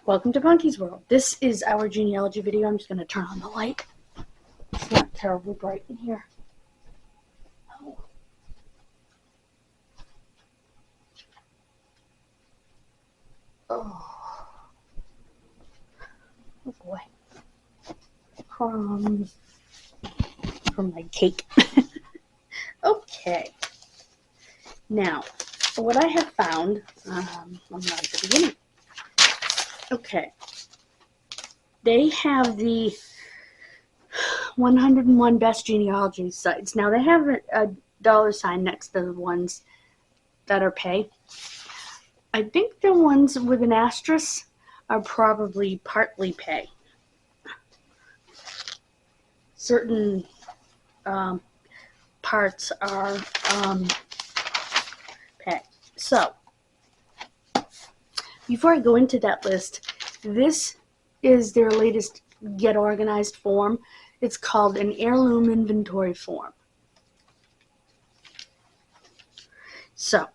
Welcome to Monkey's World. This is our genealogy video. I'm just going to turn on the light. It's not terribly bright in here. Oh. Oh boy. Crumbs from my cake. Okay. Now, what I have found, I'm not at the beginning. Okay. They have the 101 best genealogy sites. Now, they have a dollar sign next to the ones that are pay. I think the ones with an asterisk are probably partly pay. Certain parts are pay. So, before I go into that list, this is their latest Get Organized form. It's called an heirloom inventory form. So,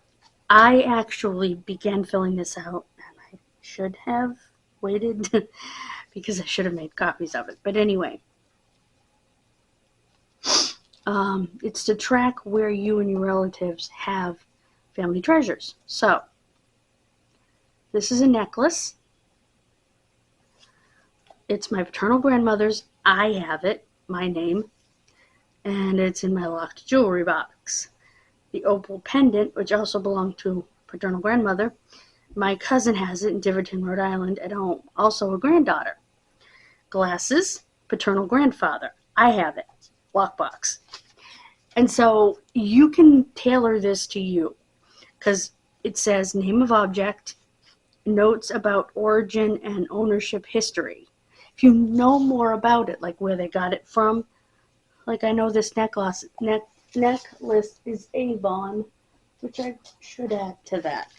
I actually began filling this out, and I should have waited because I should have made copies of it. But anyway, it's to track where you and your relatives have family treasures. So, this is a necklace. It's my paternal grandmother's. I have it, my name, and it's in my locked jewelry box. The opal pendant, which also belonged to paternal grandmother, my cousin has it in Tiverton, Rhode Island at home, also a granddaughter. Glasses, paternal grandfather. I have it, lockbox. And so you can tailor this to you, because it says name of object, notes about origin and ownership history. If you know more about it, like where they got it from, like I know this necklace is Avon, which I should add to that.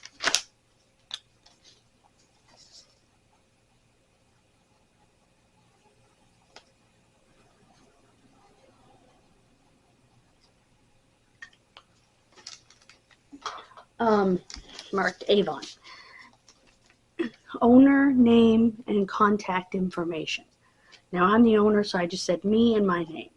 Marked Avon. Owner, name, and contact information. Now, I'm the owner, so I just said me and my name.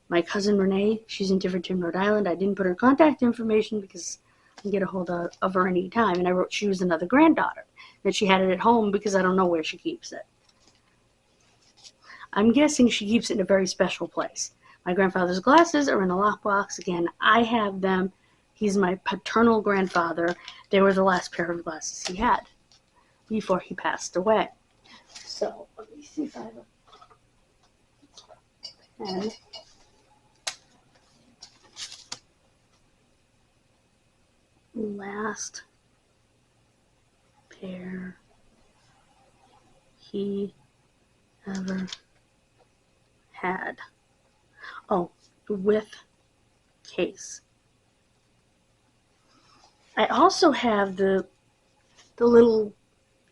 My cousin Renee, she's in Tiverton, Rhode Island. I didn't put her contact information because I can get a hold of her any time. And I wrote she was another granddaughter, that she had it at home because I don't know where she keeps it. I'm guessing she keeps it in a very special place. My grandfather's glasses are in a lockbox. Again, I have them. He's my paternal grandfather. They were the last pair of glasses he had before he passed away. So, let me see if I have a pen. Last pair he ever had. Oh, with case. I also have the little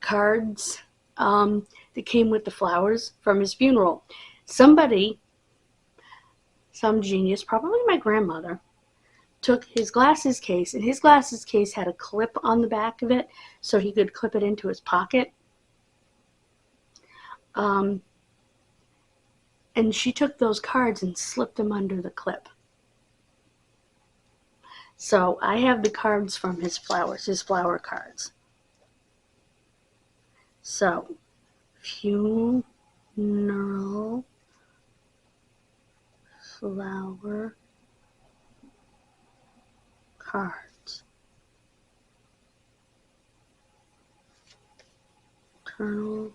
cards that came with the flowers from his funeral. Somebody, some genius, probably my grandmother, took his glasses case, and his glasses case had a clip on the back of it so he could clip it into his pocket. And she took those cards and slipped them under the clip. So I have the cards from his flower cards. So, funeral flower cards. Colonel.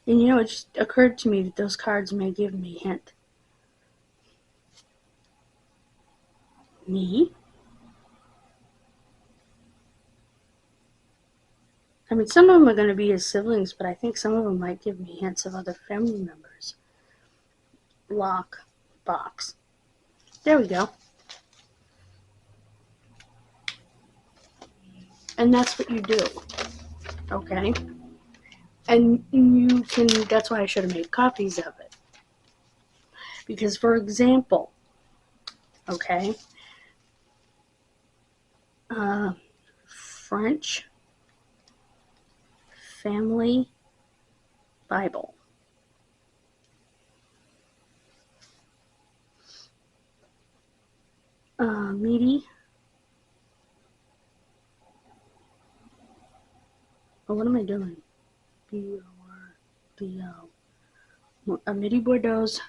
And you know, it just occurred to me that those cards may give me a hint. Me? I mean, some of them are going to be his siblings, but I think some of them might give me hints of other family members. Lock box. There we go. And that's what you do. Okay? And you can, that's why I should have made copies of it. Because, for example, okay, French family Bible. Meaty. Oh, what am I doing? B-O-R-D-O. Midi Bordeaux's.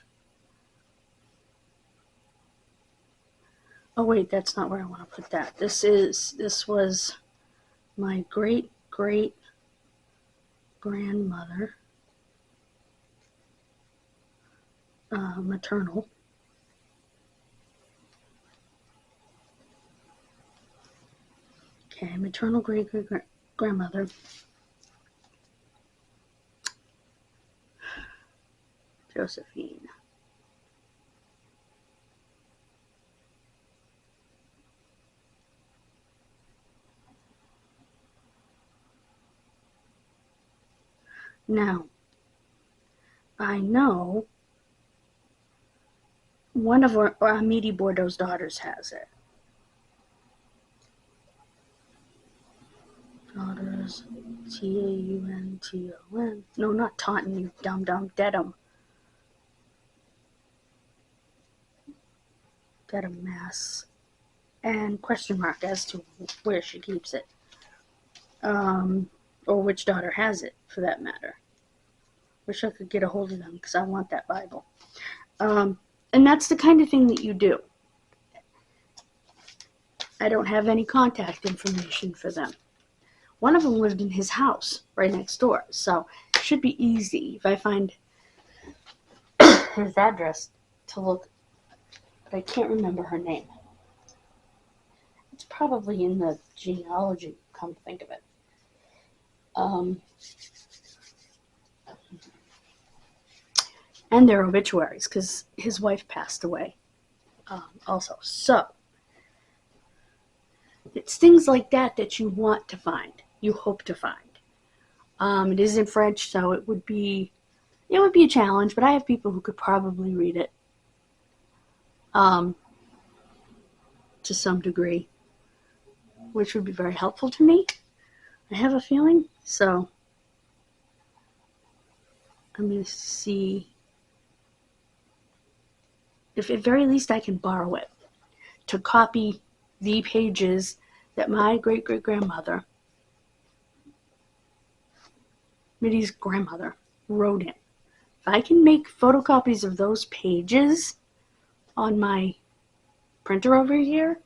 Oh wait, that's not where I want to put that. This was my great grandmother, maternal. Okay, maternal great grandmother. Josephine. Now, I know one of our Amity Bordeaux's daughters has it. Daughters, Taunton. No, not Taunton, you dumb. Dedham, Mass. And question mark as to where she keeps it. Or which daughter has it, for that matter. Wish I could get a hold of them, because I want that Bible. And that's the kind of thing that you do. I don't have any contact information for them. One of them lived in his house right next door, so it should be easy if I find his address to look, but I can't remember her name. It's probably in the genealogy, come to think of it. And their obituaries, because his wife passed away also. So, it's things like that you want to find, you hope to find. It is in French, so it would be a challenge, but I have people who could probably read it to some degree, which would be very helpful to me, I have a feeling. So I'm going to see if at very least I can borrow it to copy the pages that my great-great-grandmother, Mitty's grandmother, wrote in. If I can make photocopies of those pages on my printer over here,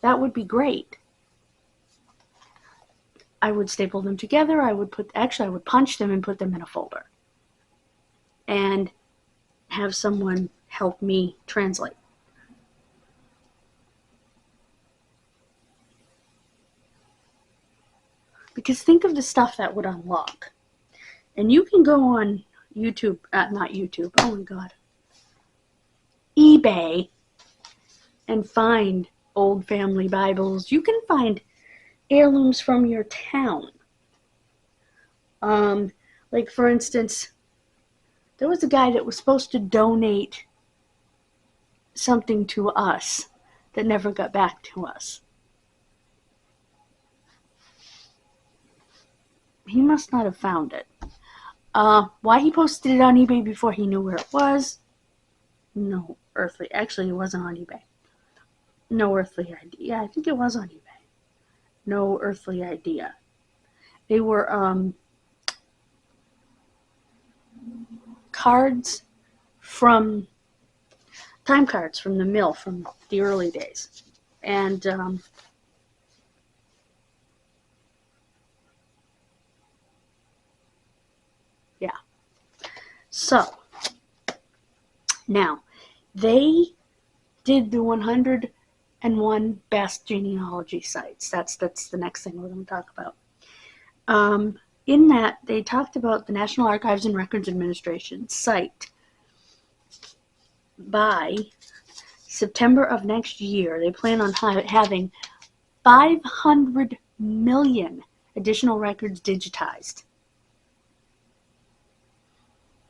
that would be great. I would staple them together. I would punch them and put them in a folder. And have someone help me translate. Because think of the stuff that would unlock. And you can go on YouTube, not YouTube, oh my God, eBay, and find old family Bibles. You can find heirlooms from your town. Like for instance, there was a guy that was supposed to donate something to us that never got back to us. He must not have found it. Why he posted it on eBay before he knew where it was? No earthly. Actually, it wasn't on eBay. No earthly idea. Yeah, I think it was on eBay. No earthly idea. They were time cards from the mill from the early days. And yeah. So, now, they did the 101 best genealogy sites. That's the next thing we're going to talk about. In that, they talked about the National Archives and Records Administration site. By September of next year, they plan on having 500 million additional records digitized.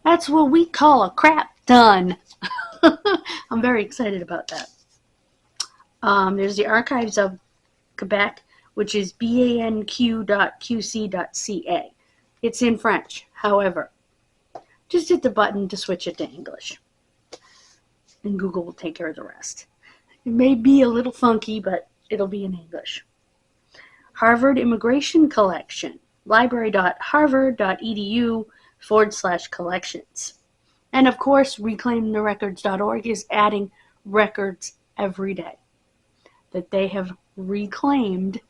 That's what we call a crap ton. I'm very excited about that. There's the Archives of Quebec, which is banq.qc.ca. It's in French, however. Just hit the button to switch it to English, and Google will take care of the rest. It may be a little funky, but it'll be in English. Harvard Immigration Collection, library.harvard.edu/collections. And of course, reclaimtherecords.org is adding records every day that they have reclaimed,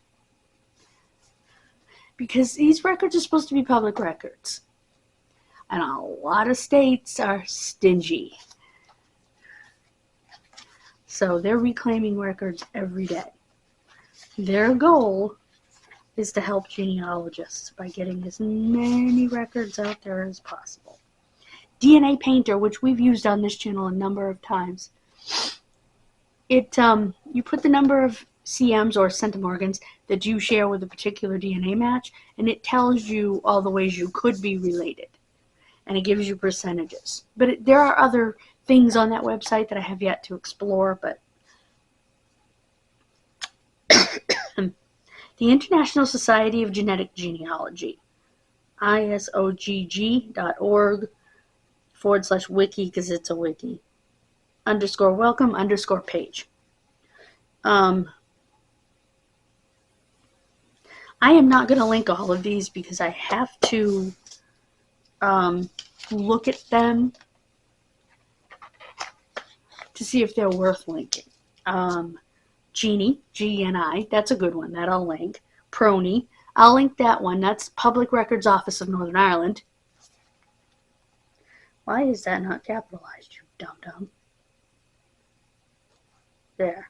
because these records are supposed to be public records. And a lot of states are stingy. So they're reclaiming records every day. Their goal is to help genealogists by getting as many records out there as possible. DNA Painter, which we've used on this channel a number of times, you put the number of CMs or centimorgans that you share with a particular DNA match, and it tells you all the ways you could be related, and it gives you percentages. But there are other things on that website that I have yet to explore, but the International Society of Genetic Genealogy, isogg.org/wiki, because it's a wiki, _welcome_page. I am not going to link all of these because I have to look at them to see if they're worth linking. Geni, G-E-N-I, that's a good one. That I'll link. Prony, I'll link that one. That's Public Records Office of Northern Ireland. Why is that not capitalized, you dum-dum? There.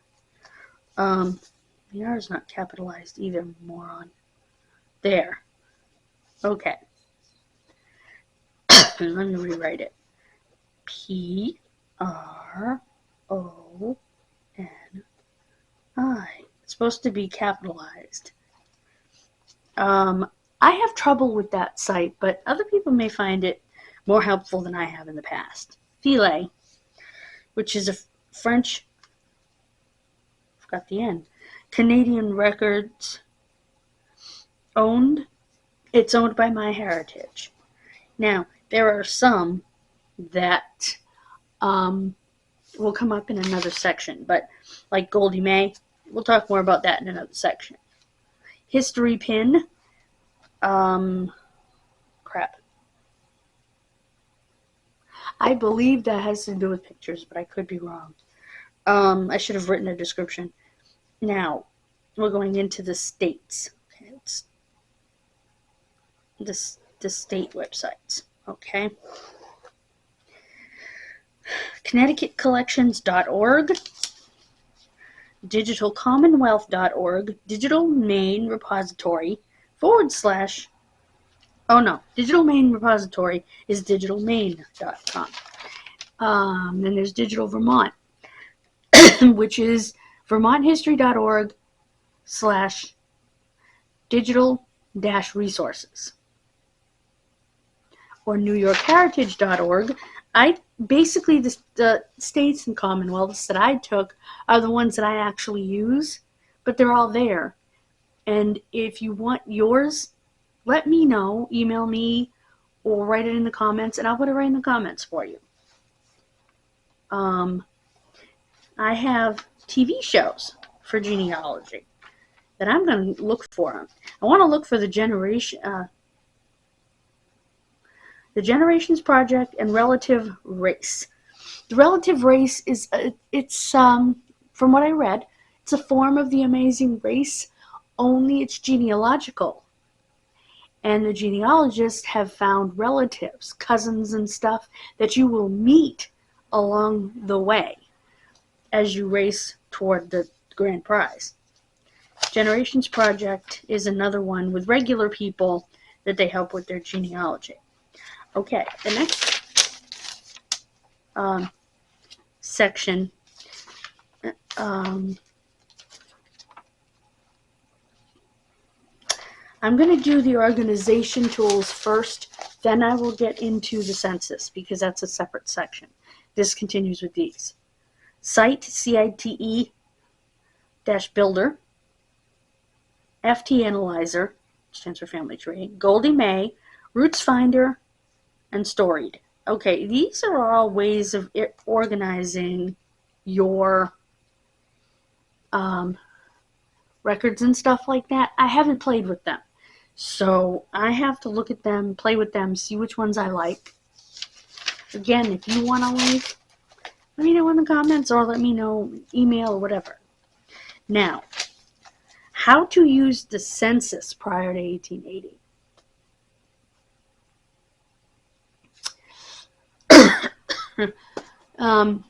The R is not capitalized either, moron. There. Okay. Let me rewrite it. P-R-O-N-I. It's supposed to be capitalized. I have trouble with that site, but other people may find it more helpful than I have in the past. Philae, which is a French, forgot the N, Canadian records owned. It's owned by MyHeritage. Now, there are some that will come up in another section, but like Goldie May, we'll talk more about that in another section. History Pin, crap. I believe that has to do with pictures, but I could be wrong. I should have written a description. Now, we're going into the states. Okay, it's the state websites. Okay. ConnecticutCollections.org, DigitalCommonwealth.org, Digital Main Repository / Digital Main Repository is digitalmain.com. Then there's Digital Vermont, which is vermonthistory.org / digital-resources. Or NewYorkHeritage.org. Basically, the states and commonwealths that I took are the ones that I actually use, but they're all there. And if you want yours, let me know. Email me or write it in the comments, and I'll put it right in the comments for you. I have TV shows for genealogy that I'm going to look for. I want to look for the Generations Project and Relative Race. The Relative Race is, from what I read, it's a form of the Amazing Race, only it's genealogical. And the genealogists have found relatives, cousins and stuff that you will meet along the way as you race toward the grand prize. Generations Project is another one with regular people that they help with their genealogy. Okay, the next section, I'm going to do the organization tools first, then I will get into the census because that's a separate section. This continues with these. Cite, CITE-builder, FT Analyzer, which stands for Family Tree, Goldie May, Roots Finder, and Storied. Okay, these are all ways of organizing your records and stuff like that. I haven't played with them, so I have to look at them, play with them, see which ones I like. Again, if you want a link, let me know in the comments or let me know email or whatever. Now, how to use the census prior to 1880. You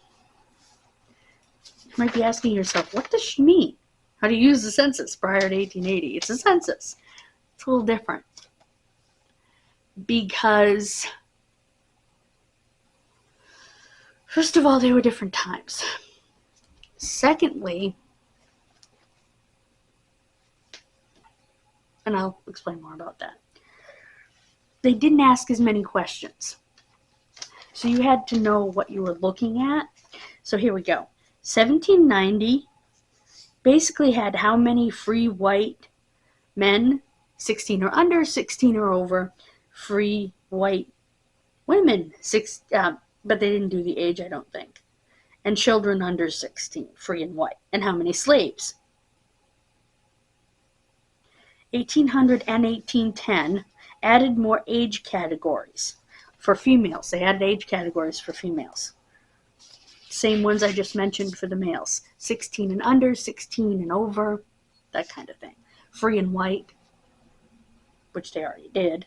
might be asking yourself, what does she mean? How to use the census prior to 1880? It's a census. It's a little different. Because, first of all, they were different times. Secondly, and I'll explain more about that, they didn't ask as many questions. So you had to know what you were looking at. So here we go. 1790 basically had how many free white men, 16 or under, 16 or over, free white women, but they didn't do the age, I don't think, and children under 16, free and white, and how many slaves. 1800 and 1810 added more age categories for females. They added age categories for females. Same ones I just mentioned for the males. 16 and under, 16 and over, that kind of thing. Free and white, which they already did.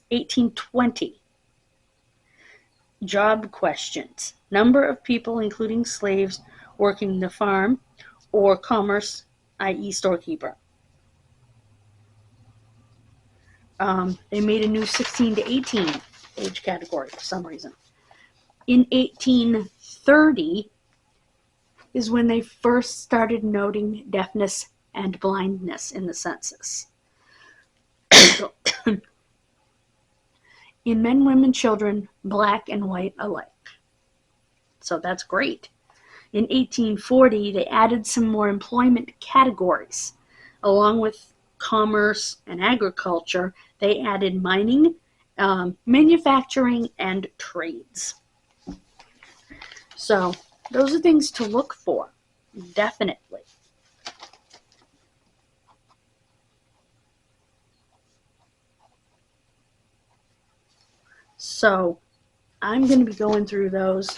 1820. Job questions. Number of people, including slaves, working the farm or commerce, i.e. storekeeper. They made a new 16 to 18 age category for some reason. In 1830 is when they first started noting deafness and blindness in the census. In men, women, children, black and white alike. So that's great. In 1840, they added some more employment categories. Along with commerce and agriculture, they added mining, manufacturing, and trades. So those are things to look for, definitely. So I'm going to be going through those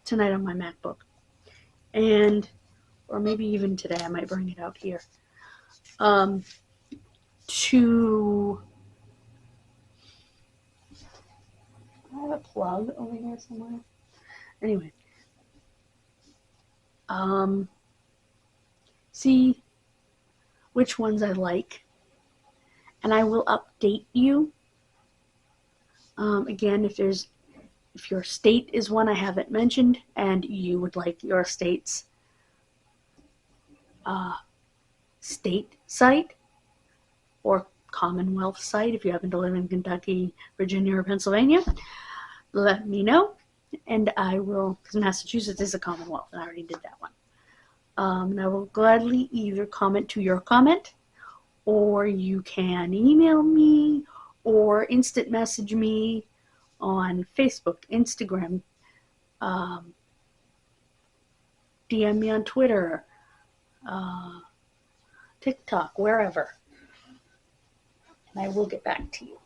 tonight on my MacBook. Or maybe even today, I might bring it out here. To I have a plug over here somewhere. Anyway, see which ones I like, and I will update you. Again, if your state is one I haven't mentioned, and you would like your state's state site or Commonwealth site, if you happen to live in Kentucky, Virginia, or Pennsylvania, let me know, and I will, because Massachusetts is a Commonwealth, and I already did that one. And I will gladly either comment to your comment, or you can email me, or instant message me on Facebook, Instagram, DM me on Twitter, TikTok, wherever, and I will get back to you.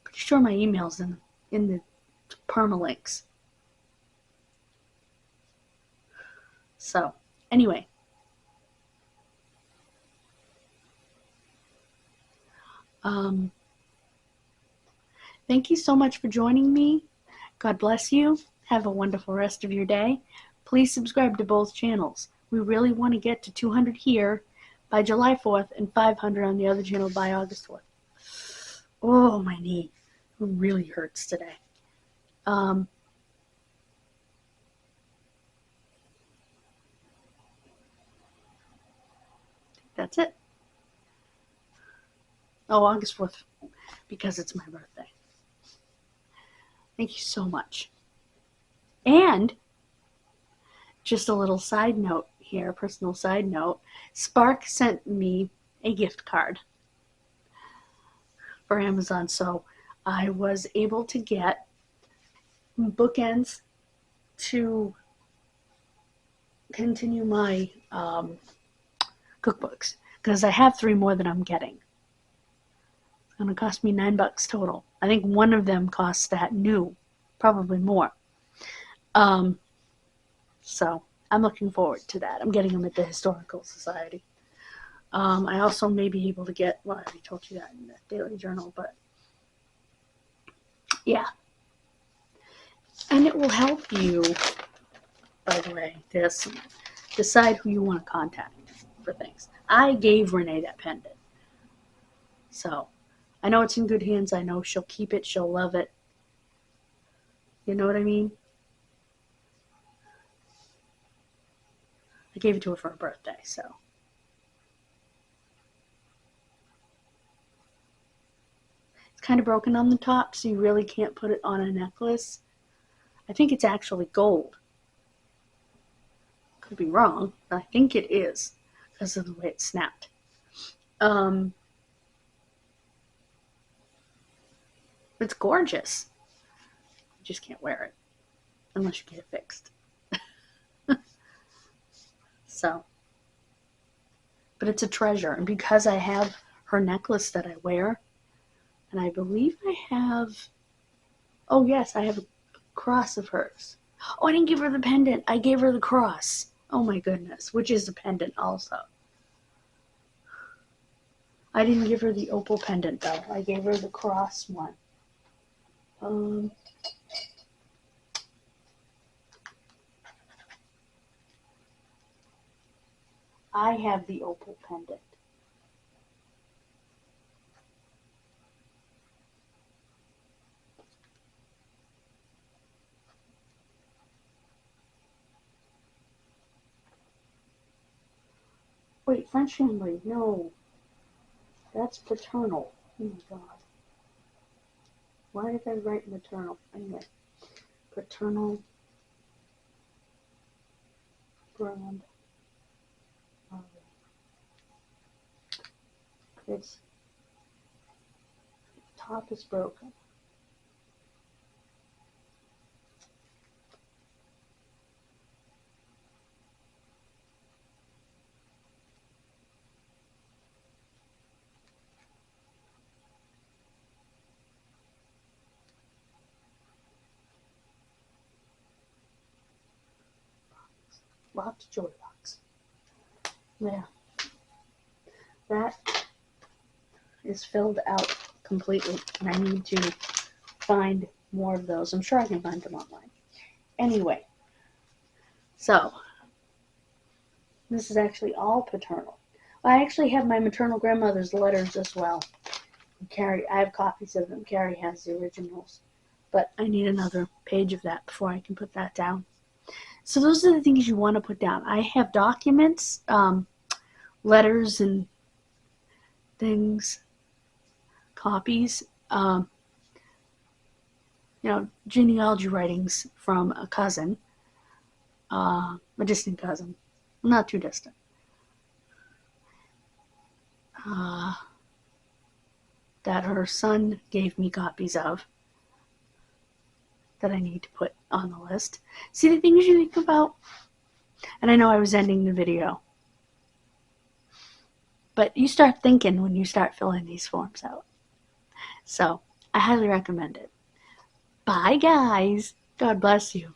Pretty sure my email's in the permalinks. So, anyway. Thank you so much for joining me. God bless you. Have a wonderful rest of your day. Please subscribe to both channels. We really want to get to 200 here by July 4th and 500 on the other channel by August 4th. Oh, my knee really hurts today. That's it. Oh, August 4th, because it's my birthday. Thank you so much. And just a little side note here, personal side note, Spark sent me a gift card for Amazon, so I was able to get bookends to continue my cookbooks, because I have 3 more that I'm getting. It's going to cost me $9 total. I think one of them costs that new, probably more. So I'm looking forward to that. I'm getting them at the Historical Society. I also may be able to get, well, I already told you that in the Daily Journal, but yeah. And it will help you, by the way, decide who you want to contact for things. I gave Renee that pendant. So I know it's in good hands. I know she'll keep it. She'll love it. You know what I mean? I gave it to her for her birthday, so. It's kind of broken on the top, so you really can't put it on a necklace. I think it's actually gold. Could be wrong, but I think it is because of the way it snapped. It's gorgeous. You just can't wear it unless you get it fixed. So, but it's a treasure, and because I have her necklace that I wear, and I believe I have, oh yes, I have a cross of hers. Oh, I didn't give her the pendant. I gave her the cross. Oh my goodness, which is a pendant also. I didn't give her the opal pendant though. I gave her the cross one. I have the opal pendant. Wait, French family, no. That's paternal. Oh my god. Why did I write maternal? Anyway, paternal brand. Its top is broken. Locked joy box. Yeah. That is filled out completely, and I need to find more of those. I'm sure I can find them online. Anyway, so this is actually all paternal. I actually have my maternal grandmother's letters as well. I have copies of them. Carrie has the originals, but I need another page of that before I can put that down. So those are the things you want to put down. I have documents, letters and things, copies, genealogy writings from a cousin, a distant cousin, not too distant. That her son gave me copies of that I need to put on the list. See the things you think about? And I know I was ending the video, but you start thinking when you start filling these forms out. So I highly recommend it. Bye, guys. God bless you.